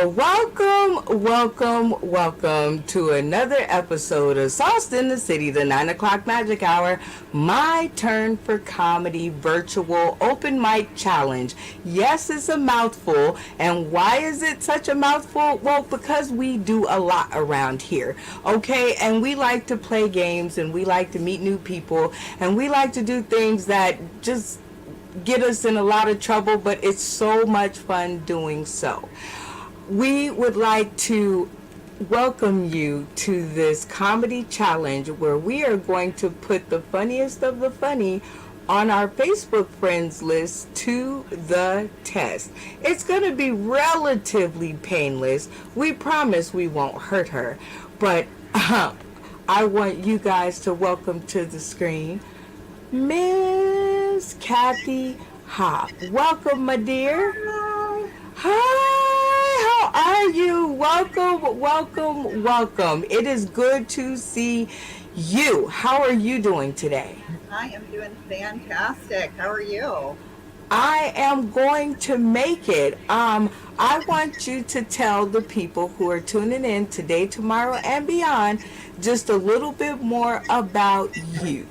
Well, welcome to another episode of Sauced in the City, the 9 o'clock magic hour, my turn for comedy virtual open mic challenge. Yes, it's a mouthful. And why is it such a mouthful? Well, because we do a lot around here, okay? And we like to play games, and we like to meet new people, and we like to do things that just get us in a lot of trouble, but it's so much fun doing so. We would like to welcome you to this comedy challenge where we are going to put the funniest of the funny on our Facebook friends list to the test. It's going to be relatively painless. We promise we won't hurt her, but I want you guys to welcome to the screen Miss Kathy Hop. Welcome, my dear. Hi, how are you? Welcome. It is good to see you. How are you doing today? I am doing fantastic. How are you? I am going to make it. I want you to tell the people who are tuning in today, tomorrow, and beyond just a little bit more about you.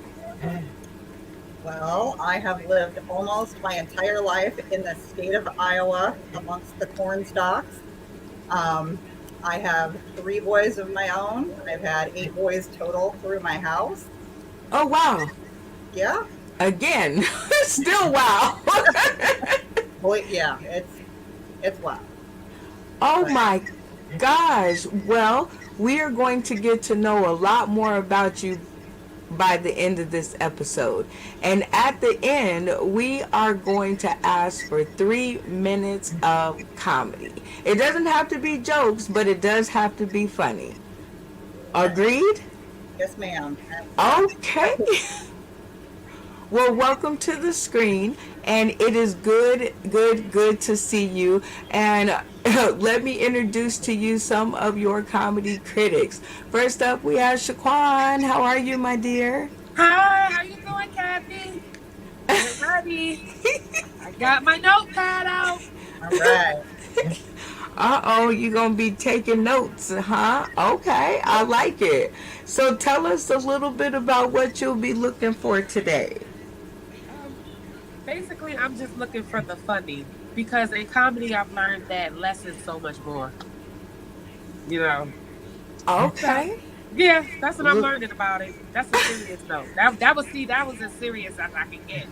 Well, I have lived almost my entire life in the state of Iowa amongst the corn stalks. I have 3 boys of my own. I've had 8 boys total through my house. Oh, wow. Yeah. Again, still wow. Boy, yeah, it's wow. Oh my gosh. Well, we are going to get to know a lot more about you by the end of this episode. And at the end, we are going to ask for 3 minutes of comedy. It doesn't have to be jokes, but it does have to be funny. Agreed? Yes, ma'am. Okay. Well, welcome to the screen, and it is good to see you. And let me introduce to you some of your comedy critics. First up, we have Shaquan. How are you, my dear? Hi, how you doing, Kathy? Get ready. I got my notepad out. All right. Uh-oh, you're going to be taking notes, huh? Okay, I like it. So tell us a little bit about what you'll be looking for today. Basically, I'm just looking for the funny because in comedy, I've learned that less is so much more. You know. Okay. Yeah, that's what I'm learning about it. That's a serious note. That was as serious as I can get.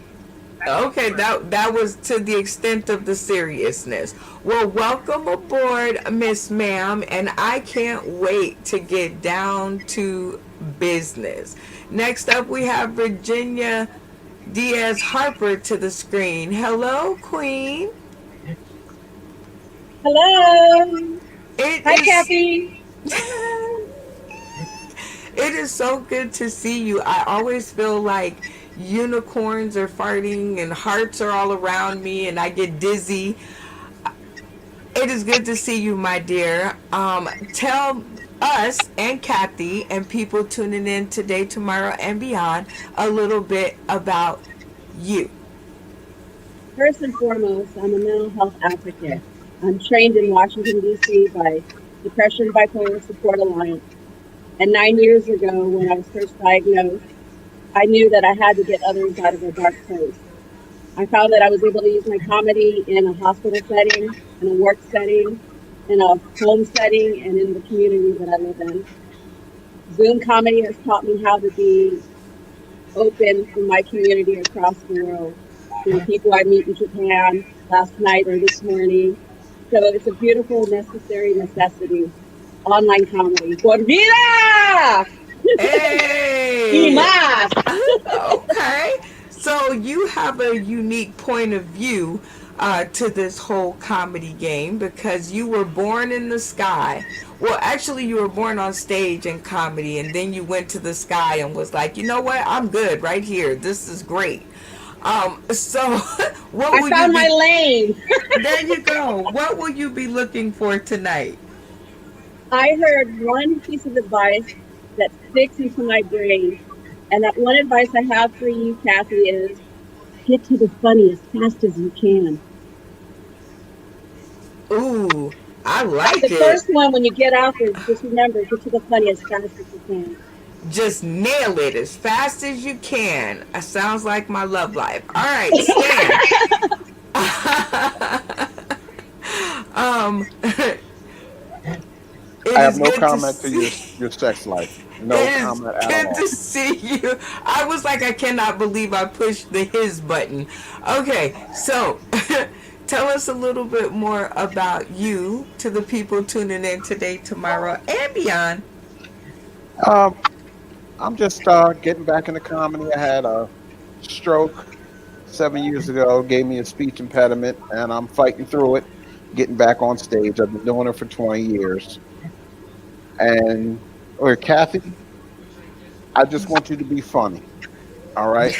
Okay, that was to the extent of the seriousness. Well, welcome aboard, Miss Ma'am, and I can't wait to get down to business. Next up, we have Virginia Diaz Harper to the screen. Hello, Queen. Hello. Hi, Kathy. It is so good to see you. I always feel like unicorns are farting and hearts are all around me and I get dizzy. It is good to see you, my dear. Tell us and Kathy and people tuning in today, tomorrow, and beyond a little bit about you. First and foremost, I'm a mental health advocate. I'm trained in Washington, D.C. by Depression Bipolar Support Alliance. And 9 years ago, when I was first diagnosed, I knew that I had to get others out of a dark place. I found that I was able to use my comedy in a hospital setting, in a work setting, in a home setting, and in the community that I live in. Zoom comedy has taught me how to be open in my community across the world. To the people I meet in Japan last night or this morning. So it's a beautiful, necessary necessity. Online comedy. Por vida! Hey! más. Okay. So you have a unique point of view to this whole comedy game because you were born in the sky. Well, actually, you were born on stage in comedy, and then you went to the sky and was like, you know what? I'm good right here. This is great. So what will I found you my lane. There you go. What will you be looking for tonight? I heard one piece of advice that sticks into my brain. And that one advice I have for you, Kathy, is get to the funny as fast as you can. Ooh, I like The it. first one, when you get out there, just remember, get to the funny as fast as you can. Just nail it as fast as you can. Sounds like my love life. All right, Stan. It I have is no good to comment to see. your sex life. No It is comment at good all. to see you. I was like, I cannot believe I pushed the his button. Okay, so tell us a little bit more about you to the people tuning in today, tomorrow, and beyond. Um, I'm just getting back into comedy. I had a stroke 7 years ago, gave me a speech impediment, and I'm fighting through it, getting back on stage. I've been doing it for 20 years. And, or Kathy, I just want you to be funny. All right.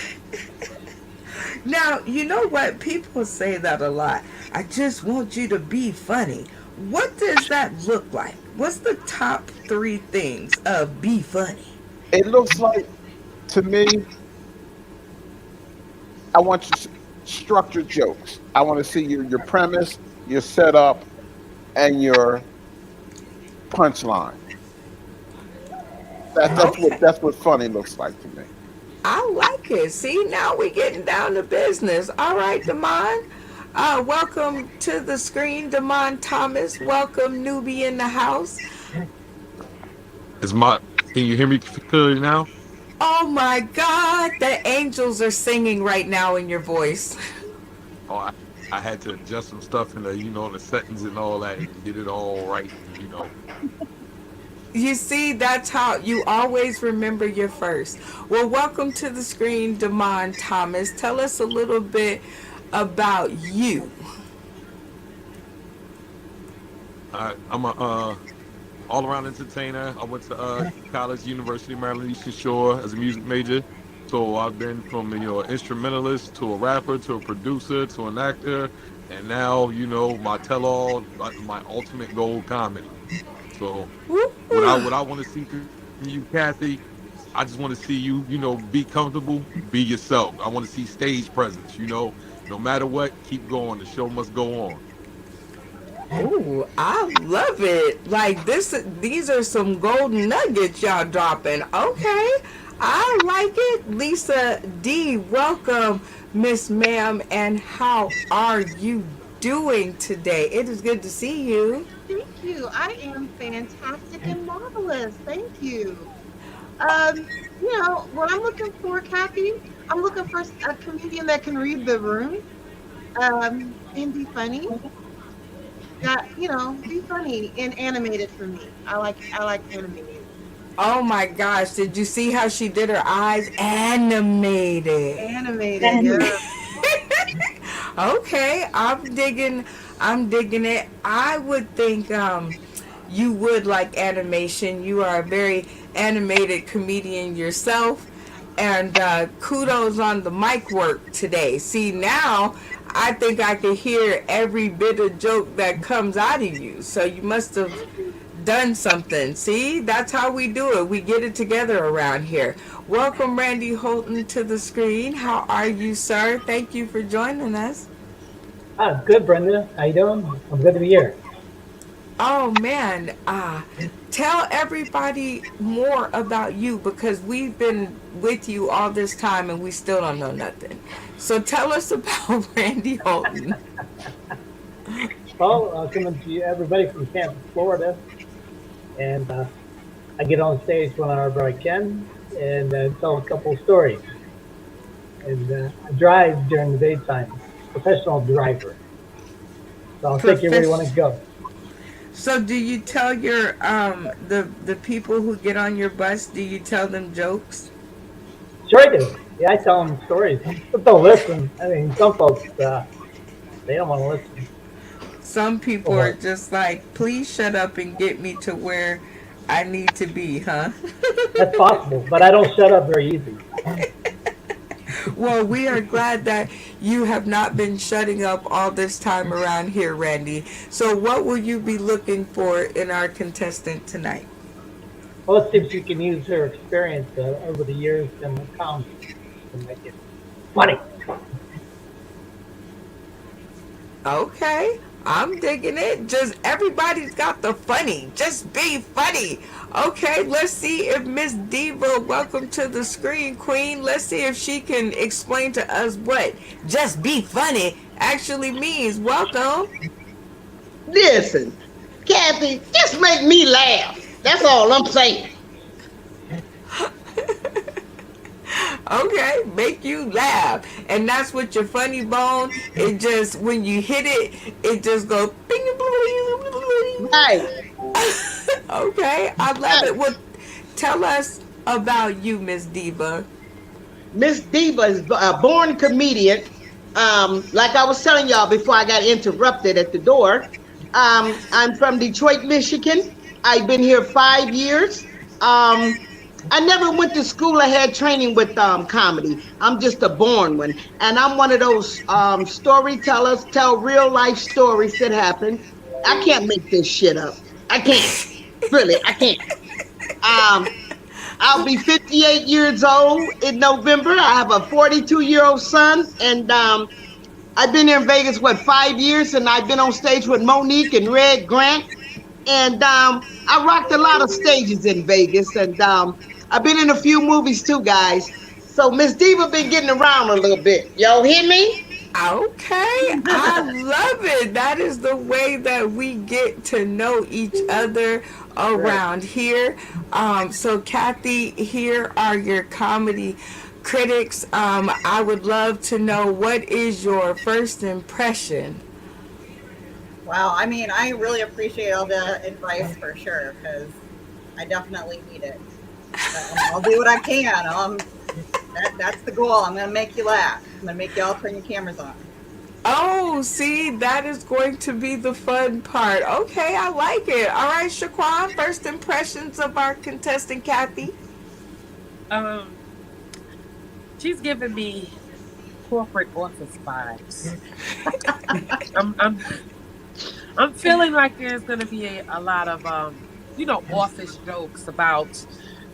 Now, you know what? People say that a lot. I just want you to be funny. What does that look like? What's the top three things of be funny? It looks like to me, I want you to structure jokes. I want to see your premise, your setup, and your punchline. Okay. That's what funny looks like to me. I like it. See, now we're getting down to business. All right, Damon. Welcome to the screen, Damon Thomas. Welcome, newbie in the house. Is my Can you hear me clearly now? Oh my God, the angels are singing right now in your voice. Oh, I had to adjust some stuff in the settings and all that and get it all right. You see, that's how you always remember your first. Well, welcome to the screen, Damon Thomas. Tell us a little bit about you. I'm a all around entertainer. I went to college, University of Maryland, Eastern Shore as a music major. So I've been from instrumentalist to a rapper to a producer to an actor, and now my tell-all, my ultimate goal, comedy. So what I want to see from you, Kathy, I just want to see you, be comfortable, be yourself. I want to see stage presence. No matter what, keep going. The show must go on. Ooh, I love it. Like these are some golden nuggets y'all dropping. Okay, I like it. Lisa D, welcome, Miss Ma'am, and how are you doing today? It is good to see you. Thank you. I am fantastic and marvelous. Thank you. What I'm looking for, Kathy, I'm looking for a comedian that can read the room, and be funny. Be funny and animated for me. I like animated. Oh my gosh, did you see how she did her eyes? Animated. Animated, And yeah. Okay, I'm digging it. I would think you would like animation. You are a very animated comedian yourself. And kudos on the mic work today. See, now I think I can hear every bit of joke that comes out of you. So you must have done something. See, that's how we do it. We get it together around here. Welcome, Randy Holton, to the screen. How are you, sir? Thank you for joining us. Good, Brenda. How you doing? I'm good to be here. Oh man, tell everybody more about you because we've been with you all this time and we still don't know nothing. So tell us about Randy Holton. Well, coming to you, everybody from Tampa, Florida, and I get on stage whenever I can and tell a couple of stories. And I drive during the daytime, professional driver. So I'll take you where you want to go. So do you tell your the people who get on your bus? Do you tell them jokes? Sure I do. Yeah, I tell them stories, but don't listen. I mean, some folks they don't want to listen. Some people are just like, please shut up and get me to where I need to be, huh? That's possible, but I don't shut up very easy. Well, we are glad that you have not been shutting up all this time around here, Randy. So what will you be looking for in our contestant tonight? Well, let's see if she can use her experience over the years in the comedy to make it funny. Okay. I'm digging it. Just everybody's got the funny. Just be funny. Okay, let's see if Miss Diva, welcome to the screen, Queen. Let's see if she can explain to us what just be funny actually means. Welcome. Listen, Kathy, just make me laugh. That's all I'm saying. Okay, make you laugh. And that's what your funny bone, it just, when you hit it, it just goes bing, bling, bling, Right. bling. Okay, I love it. Well, tell us about you, Miss Diva. Miss Diva is a born comedian. Like I was telling y'all before I got interrupted at the door, I'm from Detroit, Michigan. I've been here 5 years. I never went to school. I had training with comedy. I'm just a born one. And I'm one of those storytellers, tell real life stories that happened. I can't make this shit up. I can't. Really, I can't. I'll be 58 years old in November. I have a 42-year-old son, and I've been here in Vegas, 5 years, and I've been on stage with Monique and Red Grant, and I rocked a lot of stages in Vegas, and I've been in a few movies too, guys. So Miss Diva been getting around a little bit. Y'all hear me? Okay, I love it. That is the way that we get to know each other around here. So Kathy, here are your comedy critics. I would love to know, what is your first impression? Wow, I mean, I really appreciate all the advice for sure, because I definitely need it. I'll do what I can. That's the goal. I'm going to make you laugh. I'm going to make you all turn your cameras on. Oh, see, that is going to be the fun part. Okay, I like it. All right, Shaquan, first impressions of our contestant, Kathy. She's giving me corporate office vibes. I'm feeling like there's going to be a lot of office jokes about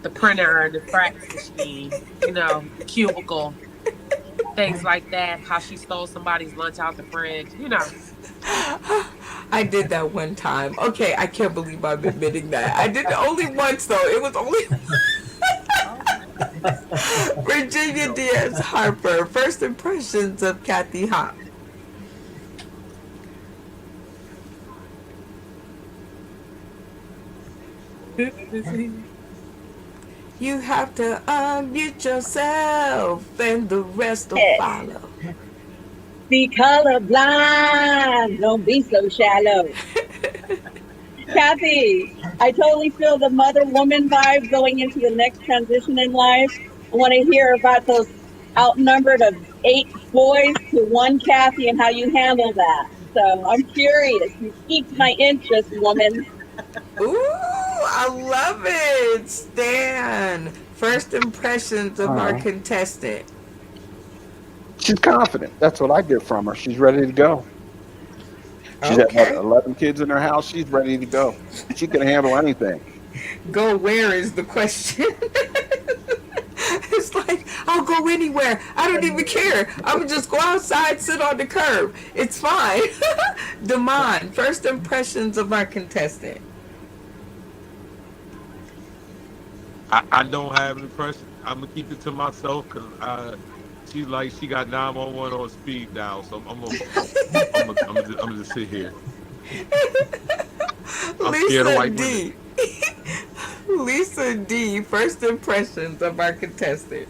the printer and the fax machine, the cubicle, things like that. How she stole somebody's lunch out the fridge, I did that one time. Okay, I can't believe I'm admitting that. I did it only once, though. It was only Virginia Diaz Harper. First impressions of Kathy Hop. You have to unmute yourself, and the rest will follow. Be colorblind. Don't be so shallow. Kathy, I totally feel the mother woman vibe going into the next transition in life. I want to hear about those outnumbered of 8 boys to 1 Kathy and how you handle that. So I'm curious. You piqued my interest, woman. Ooh, I love it. Stan, first impressions of our contestant. She's confident. That's what I get from her. She's ready to go. She's Okay. got 11 kids in her house. She's ready to go. She can handle anything. Go where is the question? It's like, I'll go anywhere. I don't even care. I'm going to just go outside, sit on the curb. It's fine. Damon, first impressions of our contestant. I don't have an impression. I'm gonna keep it to myself because she got 911 on speed dial. So I'm gonna just sit here. I'm scared of Lisa white D. women. Lisa D. First impressions of our contestant.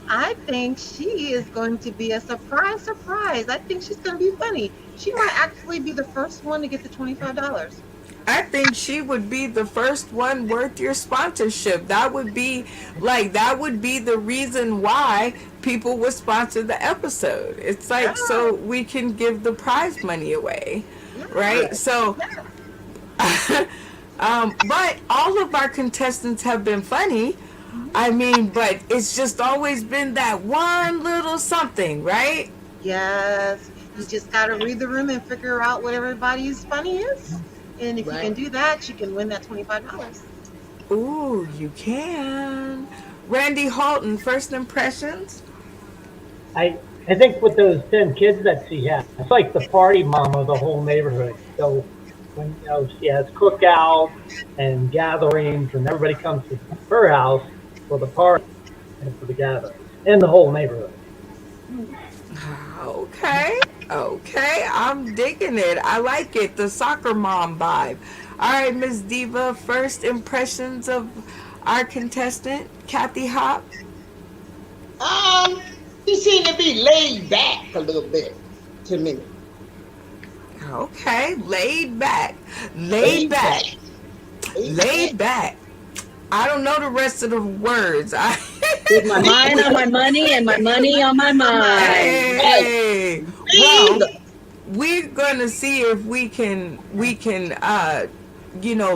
I think she is going to be a surprise. I think she's going to be funny. She might actually be the first one to get the $25. I think she would be the first one worth your sponsorship. That would be the reason why people would sponsor the episode. It's like, so we can give the prize money away, right? So, but all of our contestants have been funny. I mean, but it's just always been that one little something, right? Yes. You just got to read the room and figure out what everybody's funny is. And if you can do that, you can win that $25. Ooh, you can. Randy Halton, first impressions? I I think with those 10 kids that she has, it's like the party mom of the whole neighborhood. So when she has cookouts and gatherings, and everybody comes to her house for the party and for the gatherings in the whole neighborhood. Okay, okay, I'm digging it. I like it. The soccer mom vibe. All right, Miss Diva, first impressions of our contestant, Kathy Hop. He seemed to be laid back a little bit to me. Okay, laid back. Laid Laid back. back. Laid back. Laid back. I don't know the rest of the words. With my mind on my money and my money on my mind. Hey, Laid. well, we're gonna see if we can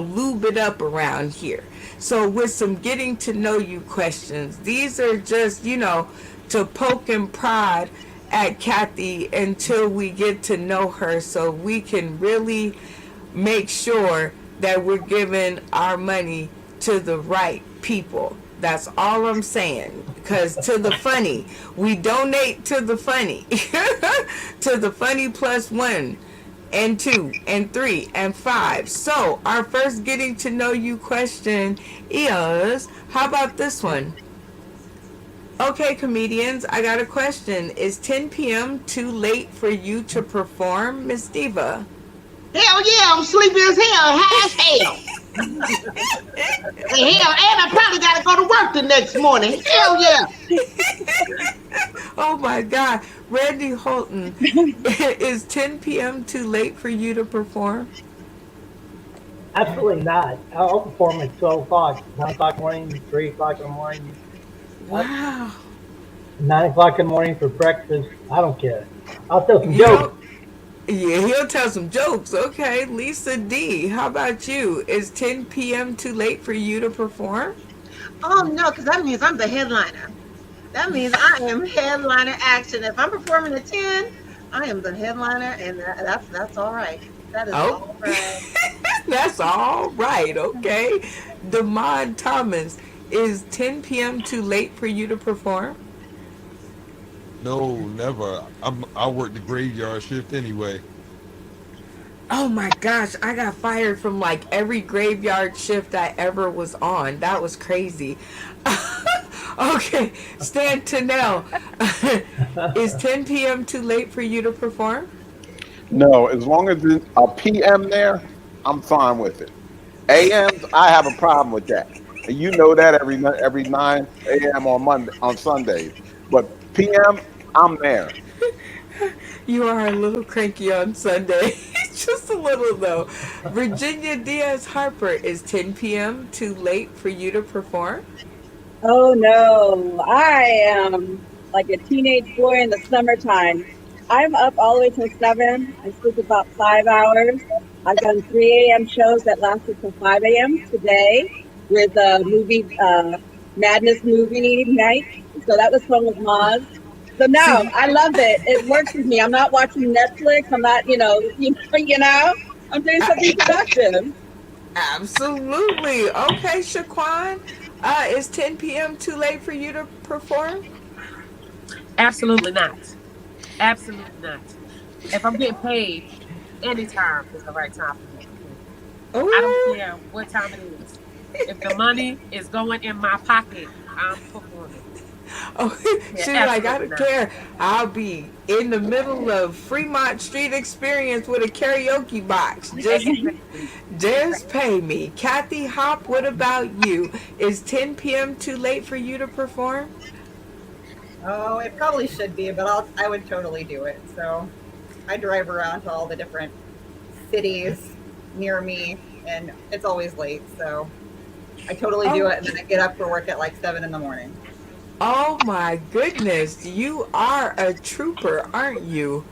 lube it up around here. So with some getting to know you questions, these are just to poke and prod at Kathy until we get to know her, so we can really make sure that we're giving our money to the right people. That's all I'm saying. Because to the funny, we donate to the funny. To the funny plus 1 and 2 and 3 and 5. So our first getting to know you question is, how about this one? Okay, comedians, I got a question. Is 10 p.m. too late for you to perform, Miss Diva? Hell yeah, I'm sleepy as hell, high as hell. Hell, and I probably gotta go to work the next morning. Hell yeah. Oh my God. Randy Holton, is 10 p.m. too late for you to perform? Absolutely not. I'll perform at 12 o'clock, 1 o'clock in the morning, 3 o'clock in the morning, Wow. 9 o'clock in the morning for breakfast. I don't care. I'll tell some You jokes. know, yeah, he'll tell some jokes. Okay, Lisa D, how about you? Is 10 p.m. too late for you to perform? Oh no, because that means I'm the headliner. That means I am headliner action. If I'm performing at 10, I am the headliner, and that's all right. That is Oh, all right. that's all right. Okay. Damon Thomas, is 10 p.m. too late for you to perform? No, never. I work the graveyard shift anyway. Oh my gosh, I got fired from like every graveyard shift I ever was on. That was crazy. Okay, Stan Tennell, is 10 p.m. too late for you to perform? No, as long as it's a PM there, I'm fine with it. AMs, I have a problem with that. And you know that every 9 a.m. on Sundays. But PM, I'm there. You are a little cranky on Sunday. Just a little though. Virginia Diaz Harper, is 10 p.m. too late for you to perform? Oh no, I am like a teenage boy in the summertime. I'm up all the way till 7. I sleep about 5 hours. I've done 3 a.m. shows that lasted till 5 a.m. today with a movie, Madness movie night. So that was fun with Moz. So no, See, I love it. It works with me. I'm not watching Netflix. I'm not, I'm doing something productive. absolutely. Okay, Shaquan, is 10 p.m. too late for you to perform? Absolutely not. Absolutely not. If I'm getting paid, any time is the right time for me to perform. I don't Ooh. care what time it is. If the money is going in my pocket, I'm performing. Oh, Yeah, she's like, I absolutely don't not. care. I'll be in the middle of Fremont Street Experience with a karaoke box. Exactly. Just pay me. Kathy Hop, what about you? Is 10 p.m. too late for you to perform? Oh, it probably should be, but I would totally do it. So I drive around to all the different cities near me, and it's always late. So I totally do Oh, it, and then I get up for work at like 7 in the morning. oh my goodness. You are a trooper, aren't you?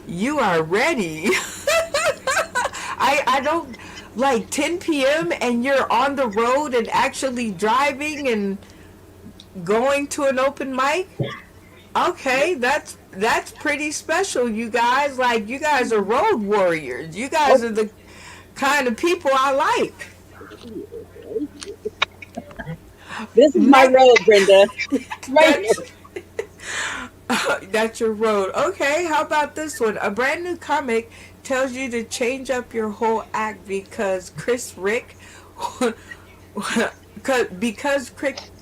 You are ready. I don't like 10 p.m. and you're on the road and actually driving and going to an open mic. Okay, that's pretty special, you guys. Like, you guys are road warriors. You guys are the kind of people I like. This is my Next, road, Brenda. Right here. that's That's your road. Okay, how about this one? A brand new comic tells you to change up your whole act because Chris Rick, because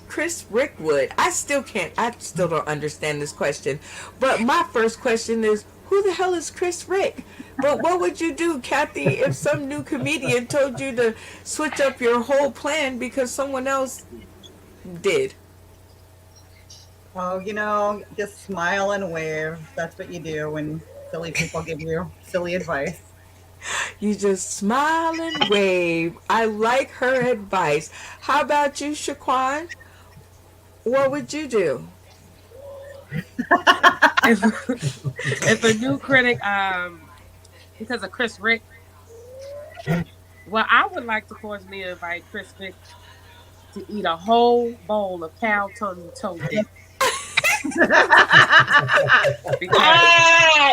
Chris Rick would. I still don't understand this question. But my first question is, who the hell is Chris Rick? But what would you do, Kathy, if some new comedian told you to switch up your whole plan because someone else did? Oh, just smile and wave. That's what you do when silly people give you silly advice. You just smile and wave. I like her advice. How about you, Shaquan? What would you do? If a new critic, because of Chris Rick, well, I would like to cordially invite Chris Rick to eat a whole bowl of cow tongue toe dip. Because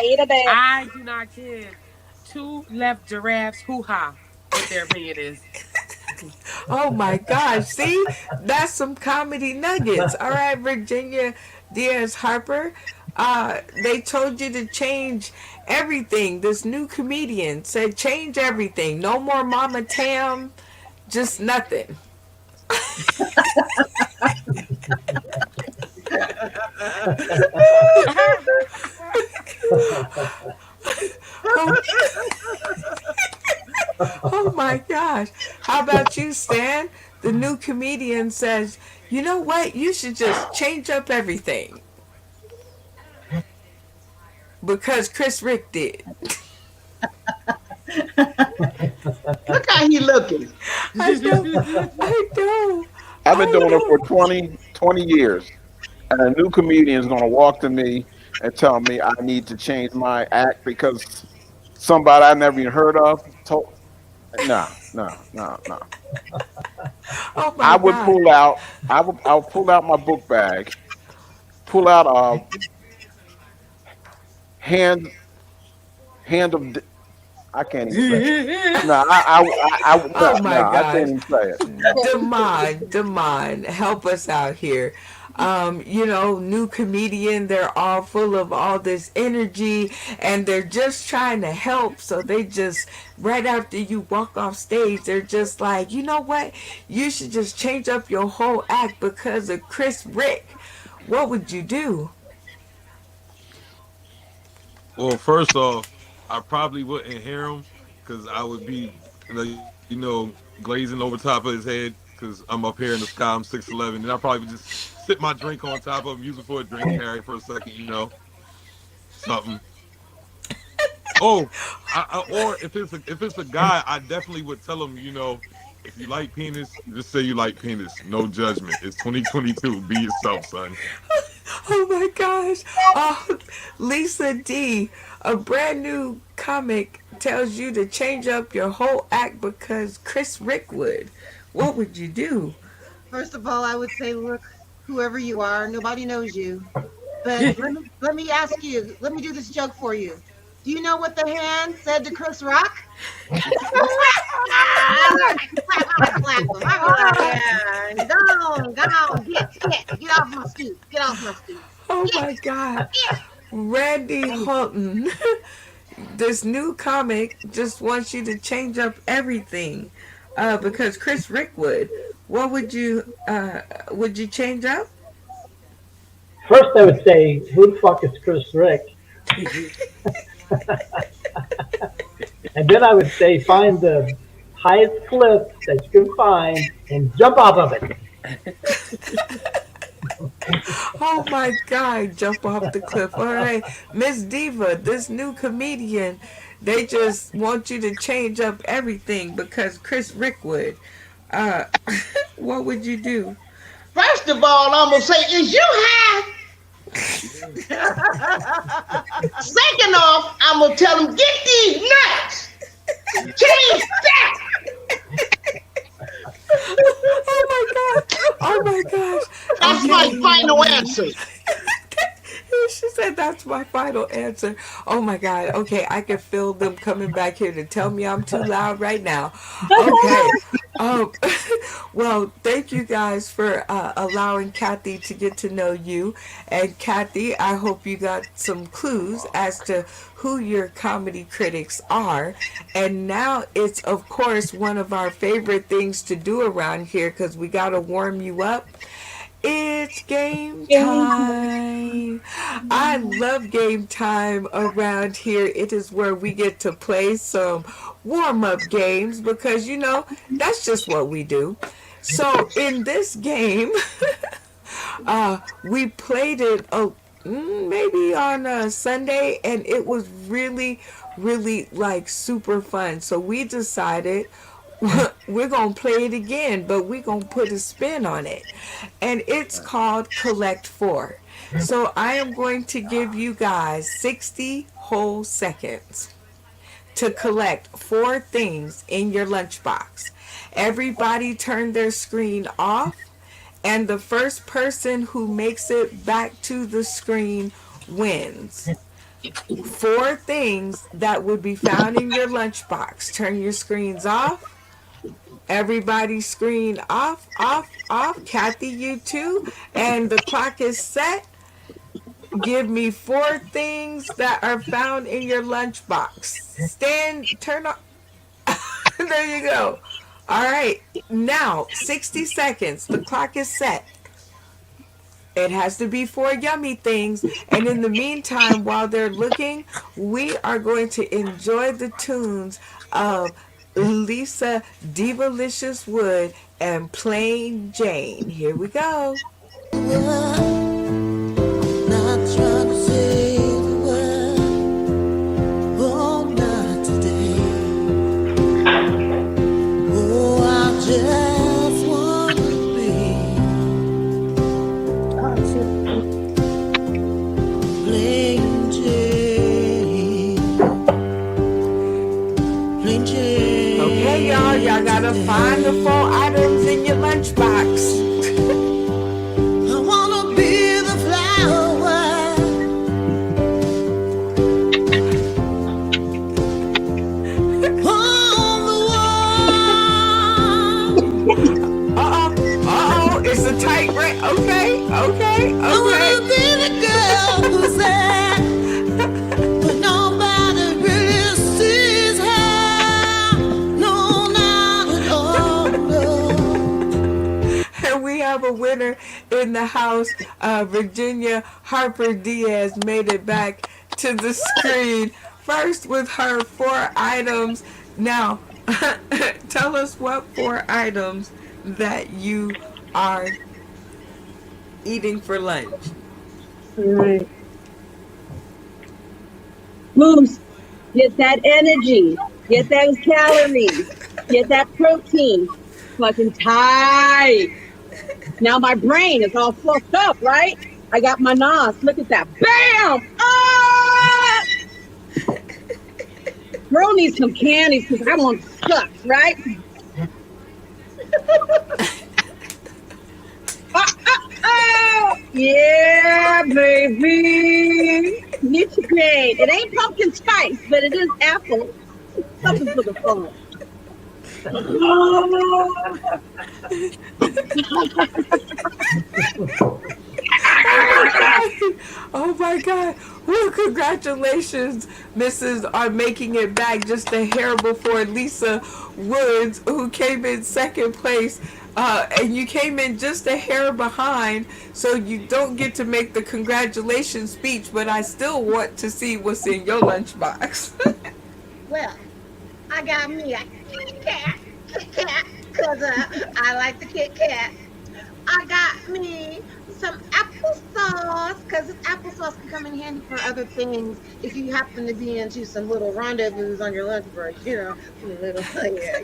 Eat a bit. I do not give two left giraffes hoo-ha what their opinion is. Oh my gosh. See? That's some comedy nuggets. All right, Virginia Diaz Harper. They told you to change everything. This new comedian said change everything. No more Mama Tam. Just nothing. Oh my gosh. How about you, Stan? The new comedian says, you know what? You should just change up everything. Because Chris Rick did. Look how he looking. I know. I know. I've been doing it for 20 years. And a new comedian is going to walk to me and tell me I need to change my act because somebody I never even heard of told. No. Oh my I would God. pull out. I would pull out my book bag, pull out a hand of. I can't even say it. No, Oh my I gosh. can't even say it. Damon, help us out here. New comedian, they're all full of all this energy and they're just trying to help. So they just, right after you walk off stage, they're just like, you know what? You should just change up your whole act because of Chris Rick. What would you do? Well, first off, I probably wouldn't hear him because I would be, glazing over top of his head because I'm up here in the sky. I'm 6'11", and I probably would just sit my drink on top of him, use it for a drink carry for a second, something. Oh, or if it's a guy, I definitely would tell him, if you like penis, just say you like penis. No judgment. It's 2022. Be yourself, son. Oh my gosh. Oh, Lisa D, a brand new comic tells you to change up your whole act because Chris Rick would. What would you do? First of all, I would say, look, whoever you are, nobody knows you. But let me ask you, let me do this joke for you. Do you know what the hand said to Chris Rock? Go on, get off my stoop. Get off my stoop. Oh my God. Randy Houghton. This new comic just wants you to change up everything because Chris Rick would. What would you change up? First, I would say, who the fuck is Chris Rick? And then I would say, find the highest cliff that you can find and jump off of it. Oh my God, jump off the cliff. All right. Miss Diva, this new comedian, they just want you to change up everything because Chris Rick would. What would you do? First of all, I'm gonna say, is you high? Second off, I'm gonna tell them, get these nuts. Change that. Oh my God. Oh my gosh. That's my final answer. She said, said that's my final answer. Oh my God. Okay, I can feel them coming back here to tell me I'm too loud right now. Okay. Um, well, thank you guys for allowing Kathy to get to know you. And Kathy, I hope you got some clues as to who your comedy critics are. And now it's, of course, one of our favorite things to do around here because we got to warm you up. It's game time. I love game time around here. It is where we get to play some warm up games because, you know, that's just what we do. So in this game, we played it maybe on a Sunday, and it was really, really like super fun. So we decided we're gonna play it again, but we're gonna put a spin on it, and it's called Collect Four. So I am going to give you guys 60 whole seconds to collect 4 things in your lunchbox. Everybody turn their screen off, and the first person who makes it back to the screen wins. 4 things that would be found in your lunchbox. Turn your screens off. Everybody's screen off, off, off. Kathy, you too. And the clock is set. Give me 4 things that are found in your lunchbox. Turn on. There you go. All right. Now, 60 seconds. The clock is set. It has to be 4 yummy things. And in the meantime, while they're looking, we are going to enjoy the tunes of Lisa Divalicious Wood and Plain Jane. Here we go. Okay, y'all gotta find the 4 items in your lunchbox. I wanna be the flower on the wall. It's a tight race. Okay. I wanna be the girl who's there when nobody really sees her. No, not at all, no. And we have a winner in the house. Virginia Harper Diaz made it back to the screen first with her 4 items. Now, tell us what 4 items that you are eating for lunch. All right. Boost. Get that energy. Get those calories. Get that protein. Fucking tight. Now my brain is all fluffed up, right? I got my NOS. Look at that. Bam! Ah! Girl needs some candies because I want stuff, right? Yeah, baby. Nutrigrain. It ain't pumpkin spice, but it is apple. Something for the phone. Oh my God. Well, congratulations, Mrs. on making it back just a hair before Lisa Woods, who came in second place. And you came in just a hair behind, so you don't get to make the congratulations speech, but I still want to see what's in your lunchbox. Well, I got me a Kit Kat, because I like the Kit Kat. I got me some applesauce, because applesauce can come in handy for other things if you happen to be into some little rendezvous on your lunch break, you know, little, yeah.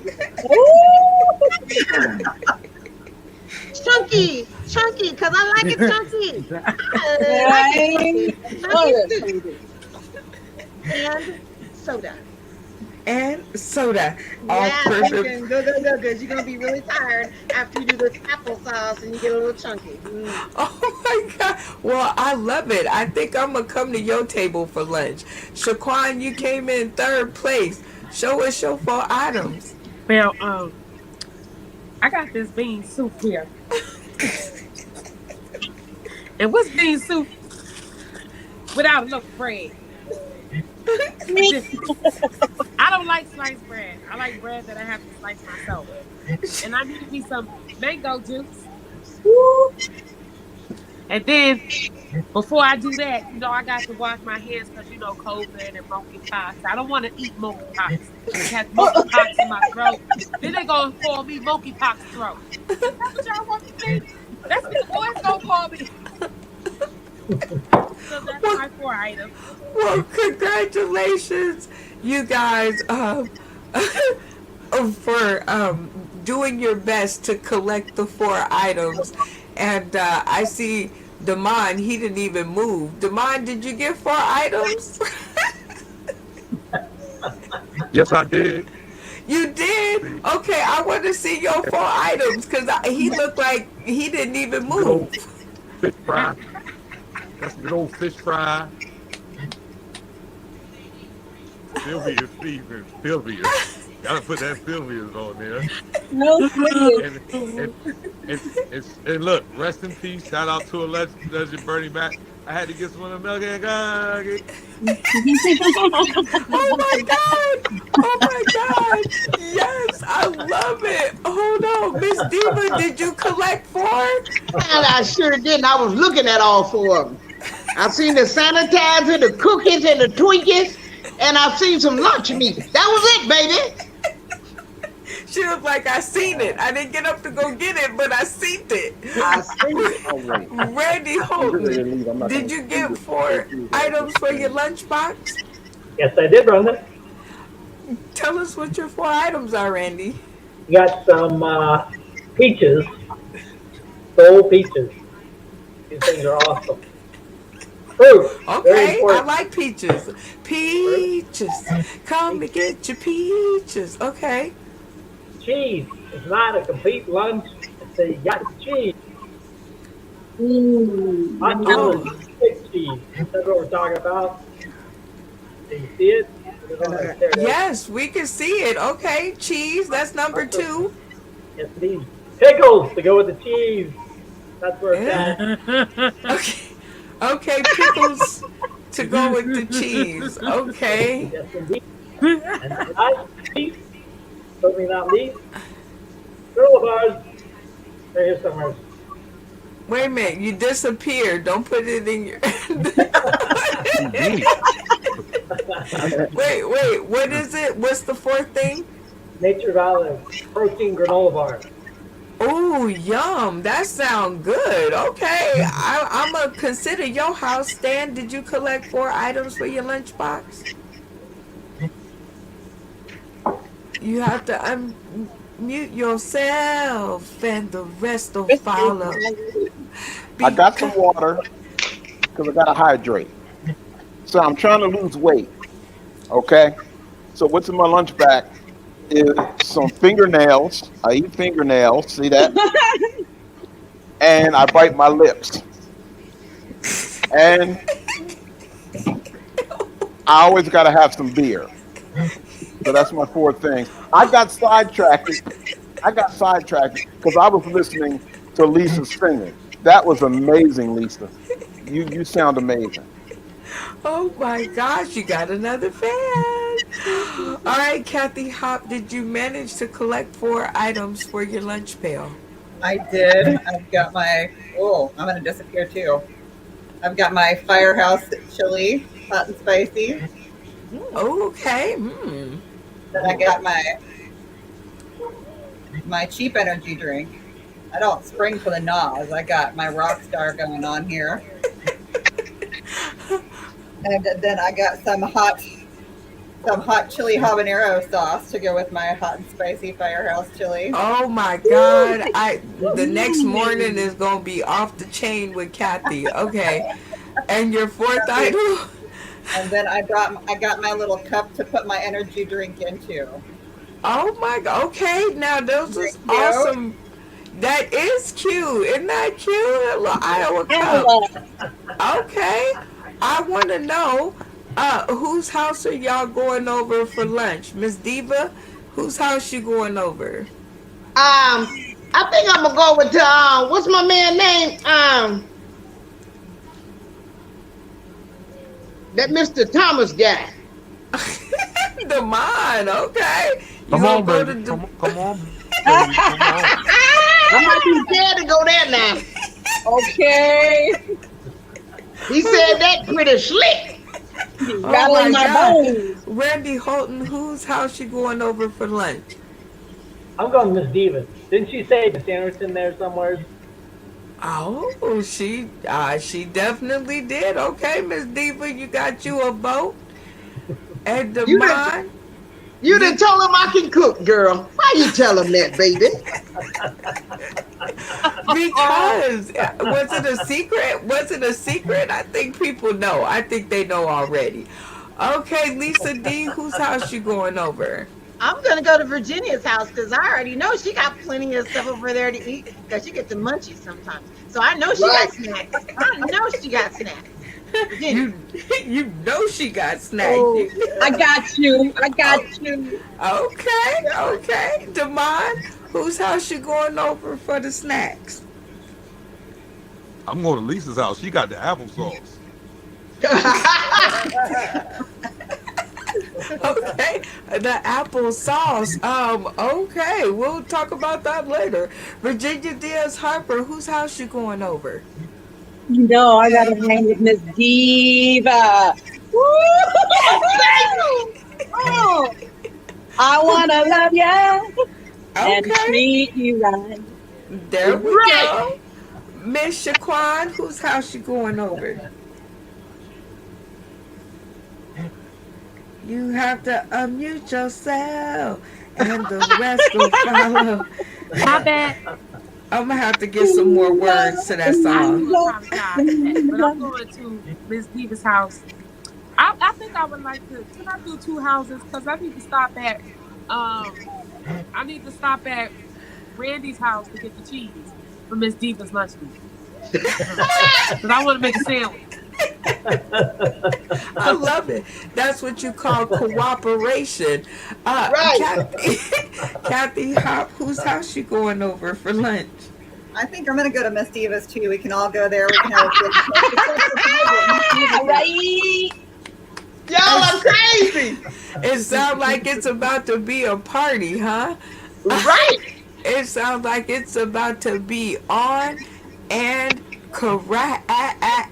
Chunky, because I like it chunky. Chunky. And soda. and soda. All Yeah, perfect. Lincoln. Go, go, go, because you're going to be really tired after you do this applesauce and you get a little chunky. Mm. Oh my God. Well, I love it. I think I'm going to come to your table for lunch. Shaquan, you came in third place. Show us your 4 items. Well, I got this bean soup here. And what's bean soup without a loaf of bread? I don't like sliced bread. I like bread that I have to slice myself. And I need me some mango juice. And then before I do that, I got to wash my hands because COVID and monkeypox. I don't want to eat monkeypox. I had monkeypox in my throat. Then they gonna call me monkeypox throat. Is that what y'all want to be? That's what the boys gonna call me. So that's my 4 items. Well, congratulations, you guys, for doing your best to collect the 4 items. And I see Damon, he didn't even move. Damon, did you get 4 items? Yes, I did. You did? Okay, I want to see your 4 items because he looked like he didn't even Good old move. fish fry. That's a good old fish fry. Sylvia's season. Sylvia. Gotta put that Sylvia's on there. No slippage. And look, rest in peace. Shout out to a legend, Bernie Mac. I had to get some of the milk and gug. Oh my God! Oh my God! Yes, I love it. Hold on, Miss Diva, did you collect 4? And I sure didn't. I was looking at all 4 of them. I've seen the sanitizer, the cookies, and the Twinkies, and I've seen some lunch meat. That was it, baby. She was like, I seen it. I didn't get up to go get it, but I seen it. I seen it. Randy Holton, did you get 4 items for your lunchbox? Yes, I did, Brenda. Tell us what your 4 items are, Randy. You got some peaches, Dole peaches. These things are awesome. Fruit. Okay, I like peaches. Peaches. Come and get your peaches. Okay. Cheese. It's not a complete lunch. So you got the cheese. Hot Oh. thick cheese. That's what we're talking about. Do you see it? Yes, we can see it. Okay, cheese. That's number 2. Yes, these pickles to go with the cheese. That's where it's at. Okay. Okay, pickles to go with the cheese. Okay. Yes, indeed. And last piece, certainly not least, granola bars. They're here somewhere. Wait a minute, you disappeared. Don't put it in your. Wait, what is it? What's the 4th thing? Nature's Olive protein granola bar. Oh, yum. That sounds good. Okay. I'm going to consider your house. Stan, did you collect 4 items for your lunchbox? You have to unmute yourself and the rest will follow. I got some water because I got to hydrate. So I'm trying to lose weight. Okay? So what's in my lunch bag is some fingernails. I eat fingernails. See that? And I bite my lips. And I always got to have some beer. So that's my 4 things. I got sidetracked because I was listening to Lisa singing. That was amazing, Lisa. You sound amazing. Oh my gosh, you got another fan. All right, Kathy Hop, did you manage to collect 4 items for your lunch pail? I did. I've got my, I'm going to disappear too. I've got my Firehouse chili, hot and spicy. Okay. Then I got my cheap energy drink. I don't spring for the Nas. I got my Rockstar going on here. And then I got some hot chili habanero sauce to go with my hot and spicy Firehouse chili. Oh my God. The next morning is going to be off the chain with Kathy. Okay. And your 4th item? And then I got my little cup to put my energy drink into. Oh my God. Okay, now those is Thank you. awesome. That is cute. Isn't that cute? A little Iowa cup. Iowa. Okay. I want to know whose house are y'all going over for lunch? Miss Diva, whose house you going over? I think I'm gonna go with what's my man name? That Mr. Thomas guy. The mine. Okay. You Come gonna on, go baby. to the Come on, baby. Come on. I might be scared to go there now. Okay. He said that pretty slick. Rattling my bones. Randy Holton, whose house you going over for lunch? I'm going Miss Diva. Didn't she say the sandwich in there somewhere? Oh, she definitely did. Okay, Miss Diva, you got you a vote. And the mine. You done told him I can cook, girl. Why you tell him that, baby? Because was it a secret? Was it a secret? I think people know. I think they know already. Okay, Lisa D, whose house you going over? I'm gonna go to Virginia's house because I already know she got plenty of stuff over there to eat because she gets the munchies sometimes. So I know she got snacks. I know she got snacks. Virginia. You know she got snacks. Oh, I got you. I got you. Okay. Damon, whose house you going over for the snacks? I'm going to Lisa's house. She got the applesauce. Okay, the applesauce. Okay, we'll talk about that later. Virginia Diaz Harper, whose house you going over? You know, I gotta hang with Miss Diva. Woo! Oh, I wanna love you and treat you right. There we go. Miss Shaquan, whose house you going over? You have to unmute yourself, and the rest will follow. My bad. I'm gonna have to get some more words to that song. But I'm going to Miss Diva's house. I think I would like to. Can I do two houses? Because I need to stop at. I need to stop at Randy's house to get the cheese for Miss Diva's lunch meat. Because I want to make a sandwich. I love it. That's what you call cooperation. Right. Kathy, whose house you going over for lunch? I think I'm going to go to Miss Diva's too. We can all go there. We can have a Right. Y'all are crazy. It sounds like it's about to be a party, huh? Right. It sounds like it's about to be on and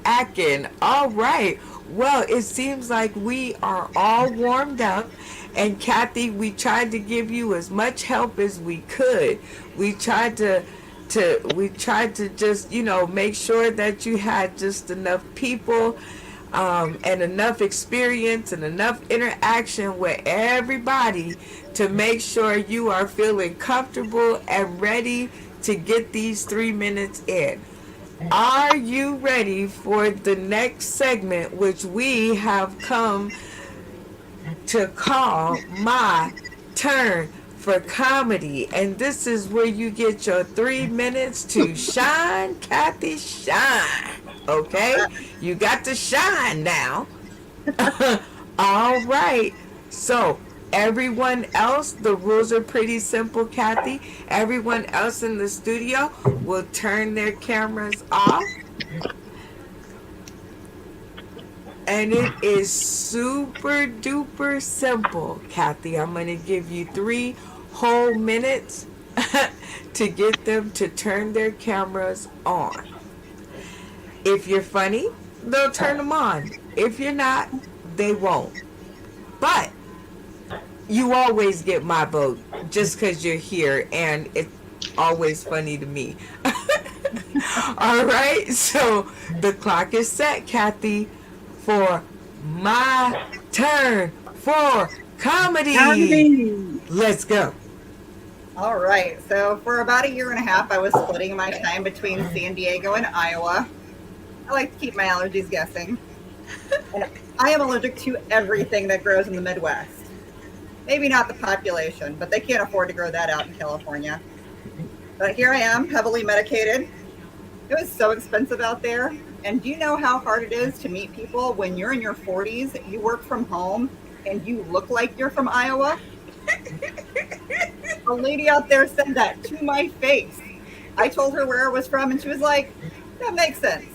acting. All right. Well, it seems like we are all warmed up. And Kathy, we tried to give you as much help as we could. We tried to just, make sure that you had just enough people and enough experience and enough interaction with everybody to make sure you are feeling comfortable and ready to get these 3 minutes in. Are you ready for the next segment, which we have come to call My Turn for Comedy? And this is where you get your 3 minutes to shine, Kathy, shine. Okay? You got to shine now. All right. So, everyone else, the rules are pretty simple, Kathy. Everyone else in the studio will turn their cameras off. And it is super duper simple, Kathy. I'm going to give you 3 whole minutes to get them to turn their cameras on. If you're funny, they'll turn them on. If you're not, they won't. But you always get my vote just because you're here, and it's always funny to me. All right, so the clock is set, Kathy, for My Turn for Comedy. Let's go. All right. So for about a year and a half, I was splitting my time between San Diego and Iowa. I like to keep my allergies guessing. I am allergic to everything that grows in the Midwest. Maybe not the population, but they can't afford to grow that out in California. But here I am, heavily medicated. It was so expensive out there. And do you know how hard it is to meet people when you're in your 40s, you work from home, and you look like you're from Iowa? A lady out there said that to my face. I told her where I was from, and she was like, that makes sense.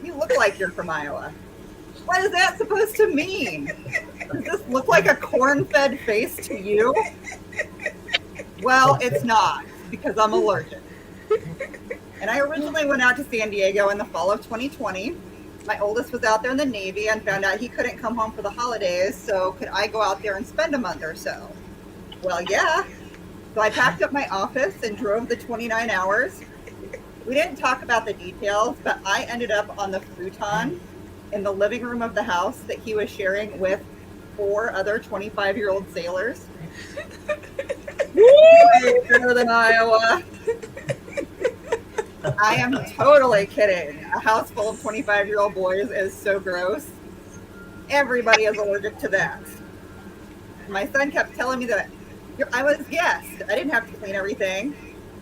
You look like you're from Iowa. What is that supposed to mean? Does this look like a corn-fed face to you? Well, it's not, because I'm allergic. And I originally went out to San Diego in the fall of 2020. My oldest was out there in the Navy and found out he couldn't come home for the holidays, so could I go out there and spend a month or so? Well, yeah. So I packed up my office and drove the 29 hours. We didn't talk about the details, but I ended up on the futon in the living room of the house that he was sharing with 4 other 25-year-old sailors. Way better than Iowa. I am totally kidding. A house full of 25-year-old boys is so gross. Everybody is allergic to that. My son kept telling me that I was guessed. I didn't have to clean everything.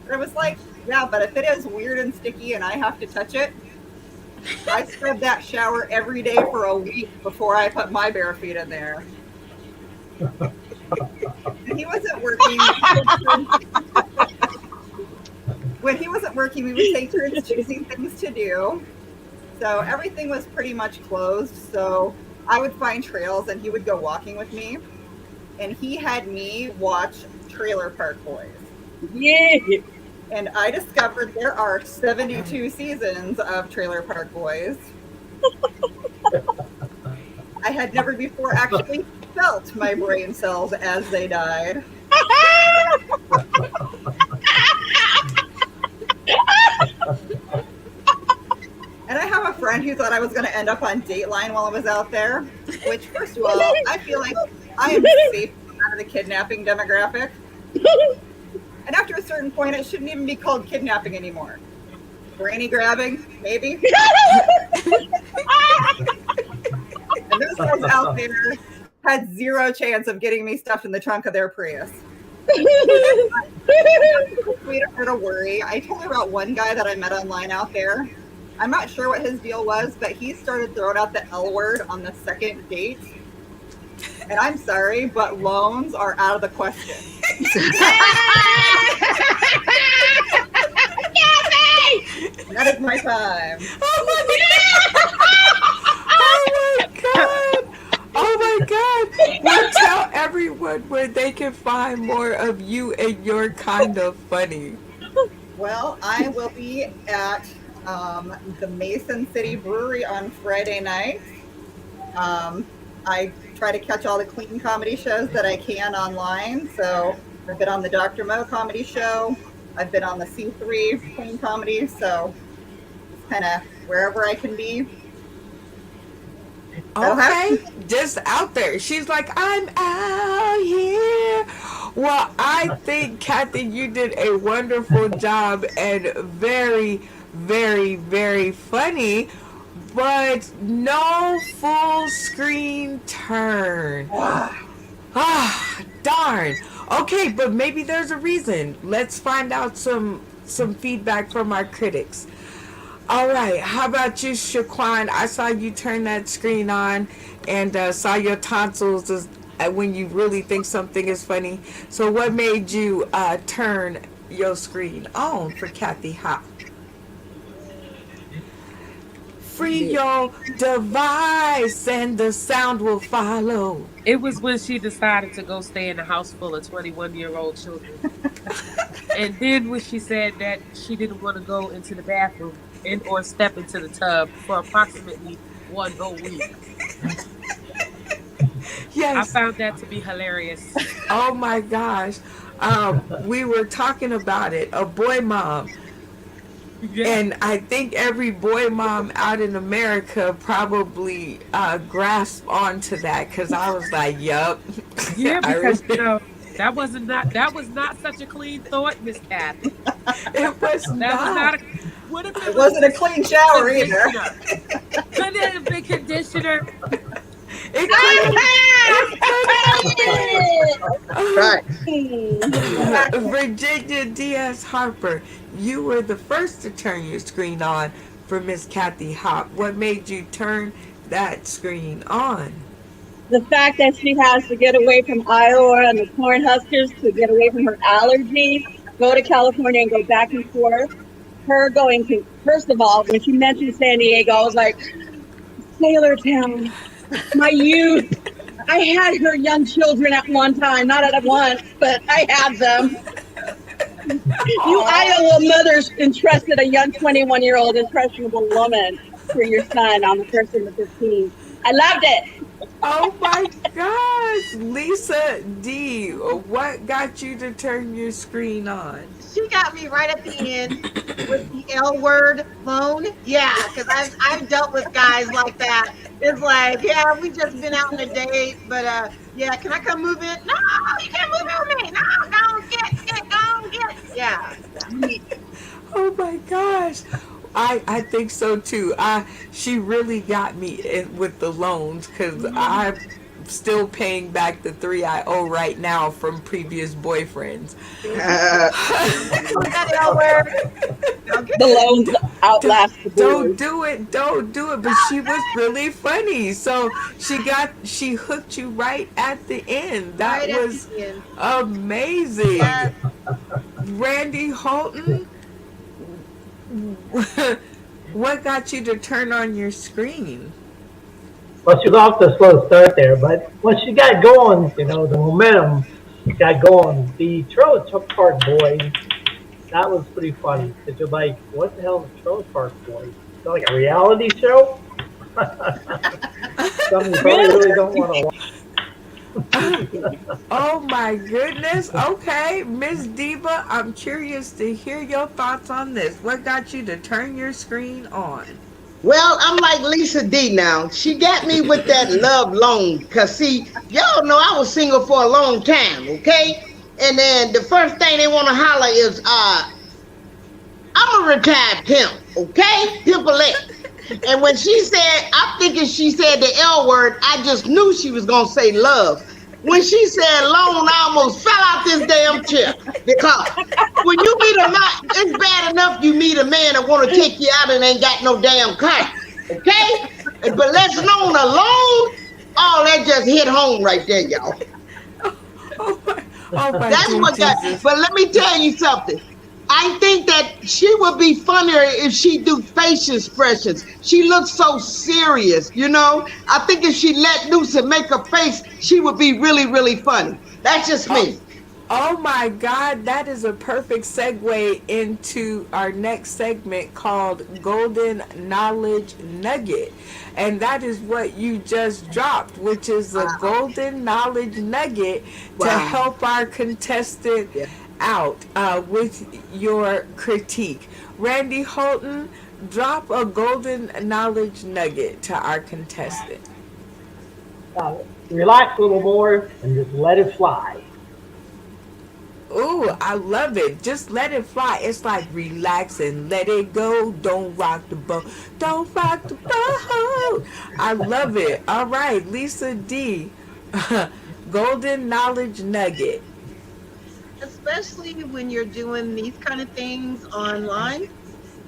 But I was like, yeah, but if it is weird and sticky and I have to touch it, I scrub that shower every day for a week before I put my bare feet in there. When he wasn't working, we would take turns choosing things to do. So everything was pretty much closed. So I would find trails and he would go walking with me. And he had me watch Trailer Park Boys. Yeah. And I discovered there are 72 seasons of Trailer Park Boys. I had never before actually felt my brain cells as they died. And I have a friend who thought I was going to end up on Dateline while I was out there, which, first of all, I feel like I am safe out of the kidnapping demographic. And after a certain point, it shouldn't even be called kidnapping anymore. Granny grabbing, maybe. And those guys out there had zero chance of getting me stuffed in the trunk of their Prius. We don't have to worry. I told her about one guy that I met online out there. I'm not sure what his deal was, but he started throwing out the L word on the second date. And I'm sorry, but loans are out of the question. That is my time. Oh my god! Oh my god! Well, tell everyone where they can find more of you and your kind of funny. Well, I will be at the Mason City Brewery on Friday night. I try to catch all the clean comedy shows that I can online. So I've been on the Dr. Mo comedy show. I've been on the C3 clean comedy. So just kind of wherever I can be. Okay, just out there. She's like, I'm out here. Well, I think, Kathy, you did a wonderful job and very, very, very funny, but no full screen turn. Darn. Okay, but maybe there's a reason. Let's find out some feedback from our critics. All right, how about you, Shaquan? I saw you turn that screen on and saw your tonsils when you really think something is funny. So what made you turn your screen on for Kathy Hop? Free your device and the sound will follow. It was when she decided to go stay in a house full of 21-year-old children. And then when she said that she didn't want to go into the bathroom or step into the tub for approximately 1 whole week. Yes. I found that to be hilarious. Oh my gosh. We were talking about it, a boy mom. Yeah. And I think every boy mom out in America probably grasped onto that because I was like, yup. Yeah, because that was not such a clean thought, Miss Kathy. It was not. What if it wasn't a clean shower either? Couldn't it have been conditioner? It Right. could have been. Virginia Diaz Harper, you were the first to turn your screen on for Miss Kathy Hop. What made you turn that screen on? The fact that she has to get away from Iowa and the Cornhuskers to get away from her allergies, go to California and go back and forth. Her going to, first of all, when she mentioned San Diego, I was like, Sailor Town, my youth. I had her young children at one time, not at once, but I had them. You Iowa mothers entrusted a young 21-year-old impressionable woman for your son on the 1st and the 15th. I loved it. Oh my gosh, Lisa D, what got you to turn your screen on? She got me right at the end with the L word loan. Yeah, because I've dealt with guys like that. It's like, yeah, we just been out on a date, but yeah, can I come move in? No, you can't move in with me. No, don't get. Yeah. Oh my gosh. I think so too. She really got me with the loans because I'm still paying back the 3 I owe right now from previous boyfriends. The loans outlast the boys. Don't do it. But she was really funny. So she hooked you right at the end. That Right at was the end. amazing. Yes. Randy Holton, what got you to turn on your screen? Well, she was off to a slow start there, but when she got going, the momentum got going. The Trailer Park Boys, that was pretty funny. Because you're like, what the hell is Trailer Park Boys? Is it like a reality show? Something you probably really don't want to watch. Oh my goodness. Okay, Miss Diva, I'm curious to hear your thoughts on this. What got you to turn your screen on? Well, I'm like Lisa D now. She got me with that love loan. Because, see, y'all know I was single for a long time, okay? And then the first thing they want to holler is, I'm a retired pimp, okay? Pimpalette. And when she said, I'm thinking she said the L word, I just knew she was going to say love. When she said loan, I almost fell out this damn chair. Because when you meet a man, it's bad enough you meet a man that want to take you out and ain't got no damn car, okay? But let's loan a loan, oh, that just hit home right there, y'all. Oh my That's what got, but let me tell you something. I think that she would be funnier if she do face expressions. She looks so serious, I think if she let loose and make a face, she would be really, really funny. That's just me. Oh my God, that is a perfect segue into our next segment called Golden Knowledge Nugget. And that is what you just dropped, which is a Golden Knowledge Nugget to help our contestant out with your critique. Randy Holton, drop a Golden Knowledge Nugget to our contestant. Relax a little more and just let it fly. Ooh, I love it. Just let it fly. It's like relax and let it go. Don't rock the boat. Don't rock the boat. I love it. All right, Lisa D. Golden Knowledge Nugget. Especially when you're doing these kind of things online.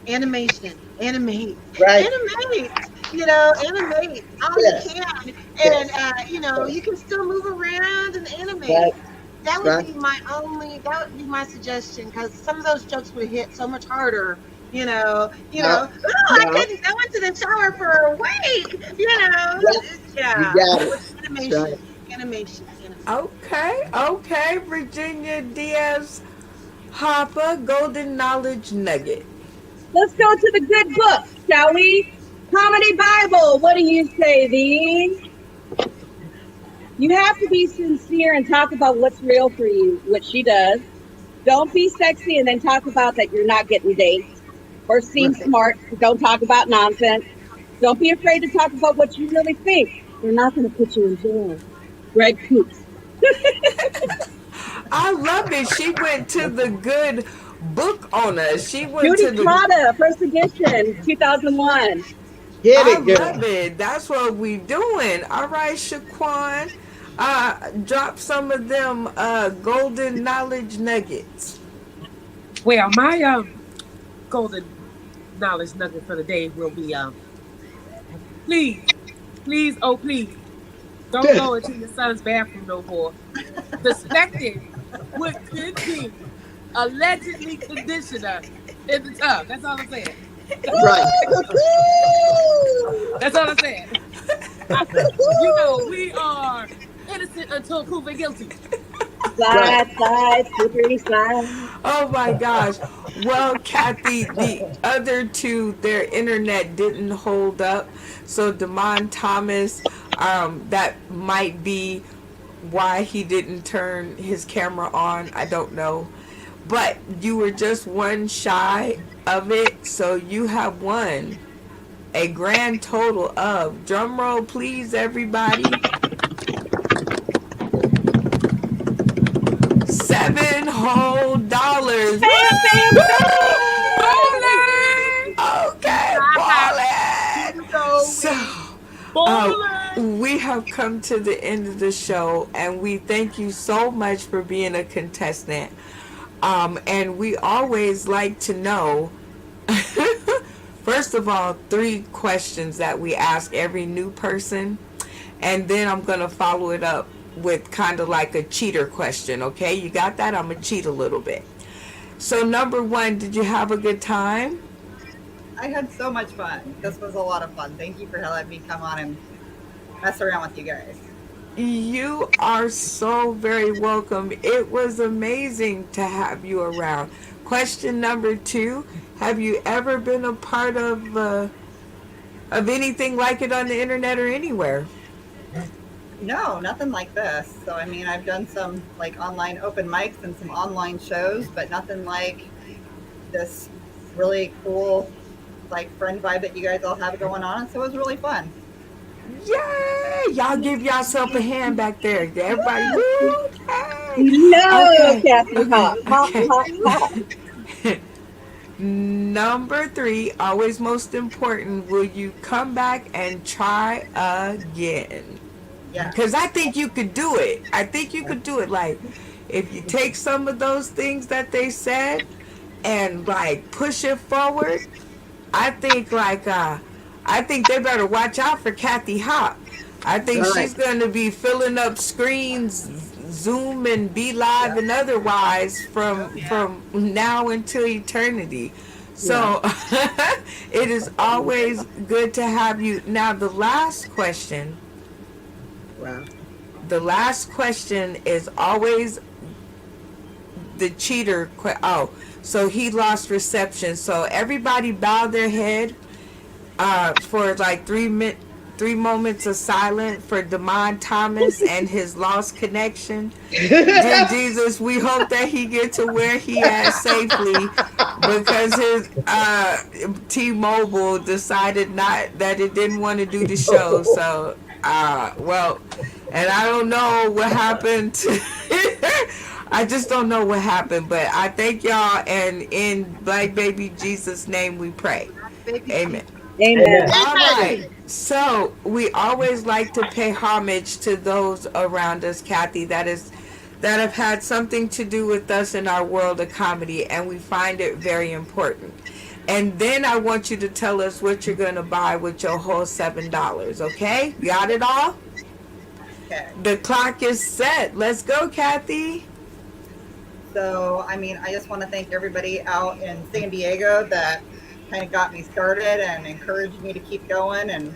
Animate, right? Animate all you can, and you can still move around and animate. Right. That would be my suggestion, because some of those jokes would hit so much harder. I went to the shower for a week. Yeah. Animation. Okay, Virginia Diaz Harper, Golden Knowledge Nugget. Let's go to the good book, shall we? Comedy Bible, what do you say, Thee? You have to be sincere and talk about what's real for you, which she does. Don't be sexy and then talk about that you're not getting dates. Or seem smart, don't talk about nonsense. Don't be afraid to talk about what you really think. They're not going to put you in jail. Greg Coops. I love it. She went to the good book on us. She went Judy to the Prada, first edition, 2001. Get I it, girl. love it. That's what we doing. All right, Shaquan. Drop some of them golden knowledge nuggets. Well, my golden knowledge nugget for the day will be please, please, oh please, don't go into your son's bathroom no more. Suspected what could be allegedly conditioner in the tub. That's all I'm saying. Right. That's all I'm saying. We are innocent until proven guilty. Slide, slide, slippery slide. Oh my gosh. Well, Kathy, the other two, their internet didn't hold up. So Damon Thomas, that might be why he didn't turn his camera on. I don't know. But you were just one shy of it. So you have won a grand total of, drum roll please everybody, $7 whole. Bam, bam, Okay, ballin'. So, we have come to the end of the show, and we thank you so much for being a contestant. And we always like to know, first of all, 3 questions that we ask every new person, and then I'm going to follow it up with kind of like a cheater question, okay? You got that? I'm going to cheat a little bit. So, number 1, did you have a good time? I had so much fun. This was a lot of fun. Thank you for letting me come on and mess around with you guys. You are so very welcome. It was amazing to have you around. Question number 2, have you ever been a part of anything like it on the internet or anywhere? No, nothing like this. So, I mean, I've done some like online open mics and some online shows, but nothing like this really cool like friend vibe that you guys all have going on. So it was really fun. Yay! Y'all give yourself a hand back there. Everybody, woo! Hey. No, Okay. Kathy, hot, hot, Okay. hot, hot. Number 3, always most important, will you come back and try again? Yeah. Because I think you could do it. I think you could do it. Like, if you take some of those things that they said and like push it forward, I think they better watch out for Kathy Hop. I think she's going to be filling up screens, Zoom and Be Live and otherwise from now until eternity. So it is always good to have you. Now the last question. Wow. The last question is always the cheater. So he lost reception. So everybody bow their head for like 3 moments of silence for Damon Thomas and his lost connection. Dear Jesus, we hope that he get to where he at safely, because his T-Mobile decided that it didn't want to do the show. So, and I don't know what happened. I just don't know what happened, but I thank y'all, and in Black Baby Jesus' name we pray. Amen. Amen. All right. So we always like to pay homage to those around us, Kathy, that have had something to do with us in our world of comedy, and we find it very important. And then I want you to tell us what you're going to buy with your whole $7, okay? Got it all? Okay. The clock is set. Let's go, Kathy. So, I mean, I just want to thank everybody out in San Diego that kind of got me started and encouraged me to keep going, and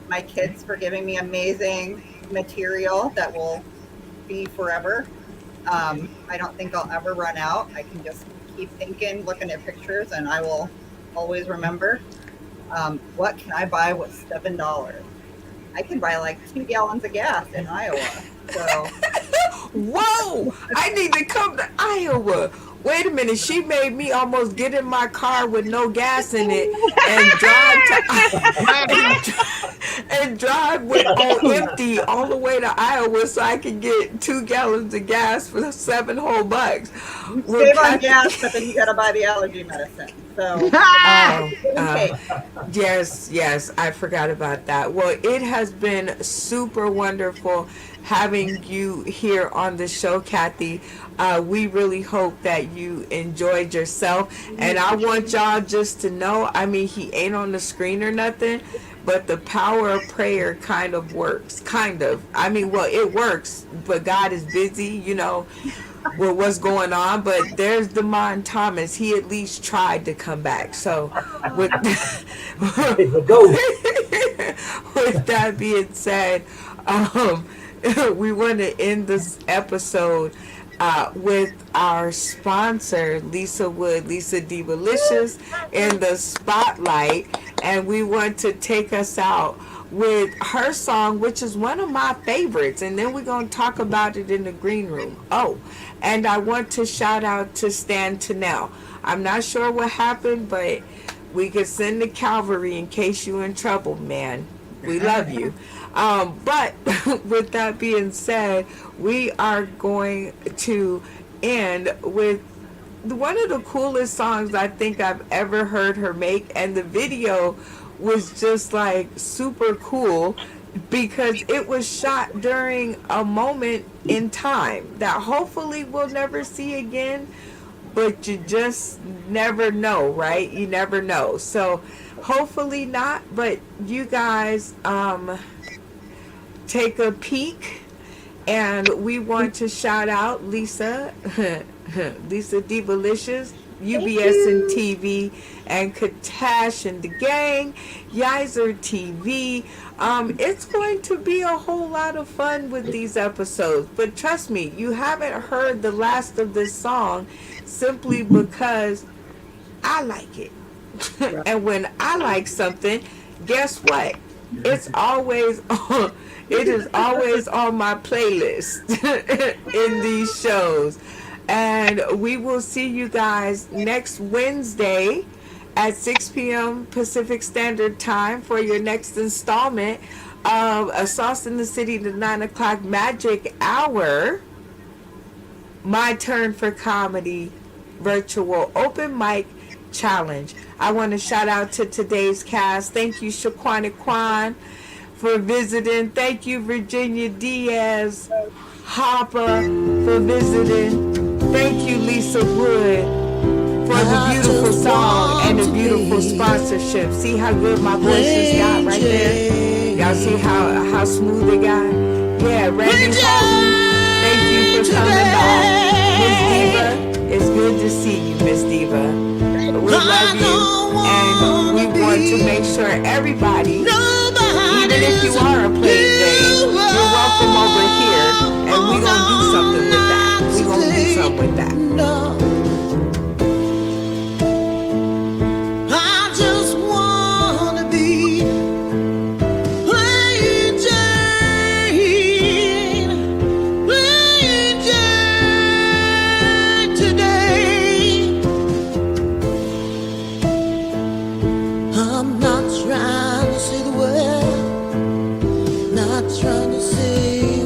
my kids for giving me amazing material that will be forever. I don't think I'll ever run out. I can just keep thinking, looking at pictures, and I will always remember. What can I buy with $7? I can buy like 2 gallons of gas in Iowa. So Whoa! I need to come to Iowa. Wait a minute, she made me almost get in my car with no gas in it and drive on empty all the way to Iowa so I can get 2 gallons of gas for $7 whole. save on gas, but then you gotta buy the allergy medicine. So Oh, give and take. yes, I forgot about that. Well, it has been super wonderful having you here on the show, Kathy. We really hope that you enjoyed yourself. And I want y'all just to know, I mean, he ain't on the screen or nothing, but the power of prayer kind of works. Kind of. I mean, well, it works, but God is busy, with what's going on. But there's Demond Thomas. He at least tried to come back. So with It's a ghost. with that being said, we want to end this episode with our sponsor, Lisa Wood, Lisa Divalicious, in the spotlight, and we want to take us out with her song, which is one of my favorites, and then we're going to talk about it in the green room. Oh, and I want to shout out to Stan Tennell. I'm not sure what happened, but we could send the cavalry in case you're in trouble, man. We love you. But with that being said, we are going to end with one of the coolest songs I think I've ever heard her make, and the video was just like super cool because it was shot during a moment in time that hopefully we'll never see again, but you just never know, right? You never know. So hopefully not, but you guys take a peek, and we want to shout out Lisa Lisa Divalicious, UBS and TV, and Katash and the gang, Yizer TV. It's going to be a whole lot of fun with these episodes, but trust me, you haven't heard the last of this song simply because I like it. And when I like something, guess what? It's always on, it is always on my playlist in these shows. And we will see you guys next Wednesday at 6 p.m. Pacific Standard Time for your next installment of A Sauce in the City, the 9 o'clock magic hour. My Turn for Comedy virtual open mic challenge. I want to shout out to today's cast. Thank you, Shaquana Kwan, for visiting. Thank you, Virginia Diaz Hopper, for visiting. Thank you, Lisa Wood, for the beautiful song and the beautiful sponsorship. See how good my voice has got right there? Y'all see how smooth it got? Yeah, Randy Holton, thank you for coming back. Miss Diva, it's good to see you, Miss Diva. We love you, and we want to make sure everybody, even if you are a plain Jane, you're welcome over here, and we're going to do something with that. We're going to do something with that. I just wanna be plain Jane today. I'm not trying to say the word, not trying to say